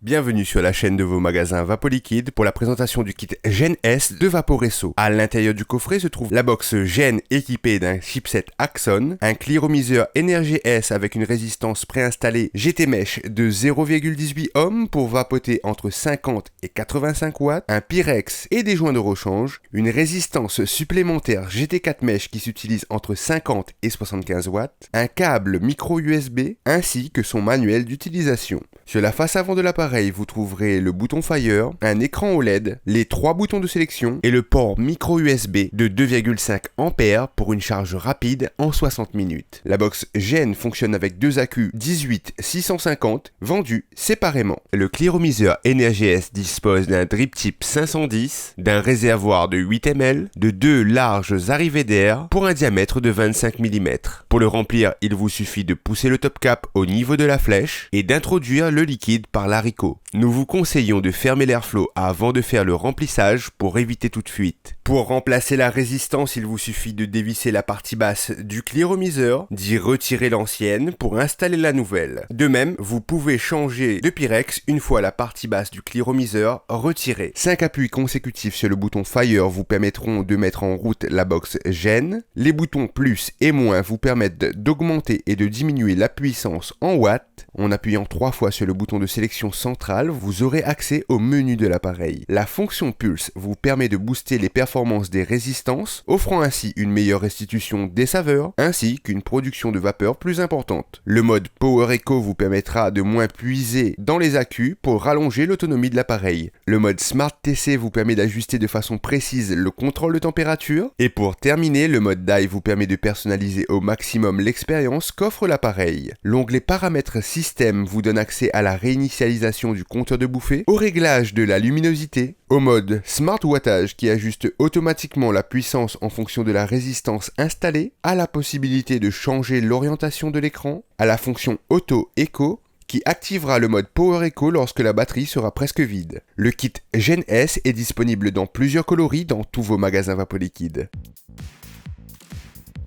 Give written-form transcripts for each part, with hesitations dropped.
Bienvenue sur la chaîne de vos magasins Vapoliquide pour la présentation du kit Gen S de Vaporesso. À l'intérieur du coffret se trouve la box Gen équipée d'un chipset Axon, un cliromiseur Energy S avec une résistance préinstallée GT Mesh de 0,18 ohms pour vapoter entre 50 et 85 watts, un Pyrex et des joints de rechange, une résistance supplémentaire GT4 Mesh qui s'utilise entre 50 et 75 watts, un câble micro USB ainsi que son manuel d'utilisation. Sur la face avant de l'appareil, vous trouverez le bouton Fire, un écran OLED, les 3 boutons de sélection et le port micro USB de 2,5 A pour une charge rapide en 60 minutes. La box Gen fonctionne avec deux accus 18-650 vendus séparément. Le cliromiseur Energy S dispose d'un drip tip 510, d'un réservoir de 8 ml, de deux larges arrivées d'air pour un diamètre de 25 mm. Pour le remplir, il vous suffit de pousser le top cap au niveau de la flèche et d'introduire le liquide par l'haricot. Nous vous conseillons de fermer l'airflow avant de faire le remplissage pour éviter toute fuite. Pour remplacer la résistance, il vous suffit de dévisser la partie basse du cliromiseur, d'y retirer l'ancienne pour installer la nouvelle. De même, vous pouvez changer de Pyrex une fois la partie basse du cliromiseur retirée. 5 appuis consécutifs sur le bouton Fire vous permettront de mettre en route la box Gen. Les boutons plus et moins vous permettent d'augmenter et de diminuer la puissance en watts. En appuyant 3 fois sur le bouton de sélection centrale, vous aurez accès au menu de l'appareil. La fonction Pulse vous permet de booster les performances des résistances, offrant ainsi une meilleure restitution des saveurs, ainsi qu'une production de vapeur plus importante. Le mode Power Eco vous permettra de moins puiser dans les accus pour rallonger l'autonomie de l'appareil. Le mode Smart TC vous permet d'ajuster de façon précise le contrôle de température. Et pour terminer, le mode Die vous permet de personnaliser au maximum l'expérience qu'offre l'appareil. L'onglet Paramètres Système vous donne accès à la réinitialisation du compteur de bouffée, au réglage de la luminosité, au mode Smart Wattage qui ajuste automatiquement la puissance en fonction de la résistance installée, à la possibilité de changer l'orientation de l'écran, à la fonction Auto Eco qui activera le mode Power Eco lorsque la batterie sera presque vide. Le kit Gen S est disponible dans plusieurs coloris dans tous vos magasins Vapoliquide.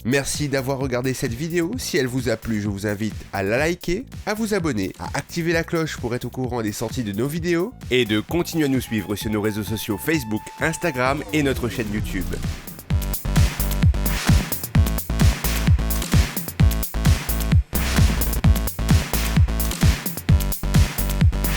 Merci d'avoir regardé cette vidéo. Si elle vous a plu, je vous invite à la liker, à vous abonner, à activer la cloche pour être au courant des sorties de nos vidéos et de continuer à nous suivre sur nos réseaux sociaux Facebook, Instagram et notre chaîne YouTube.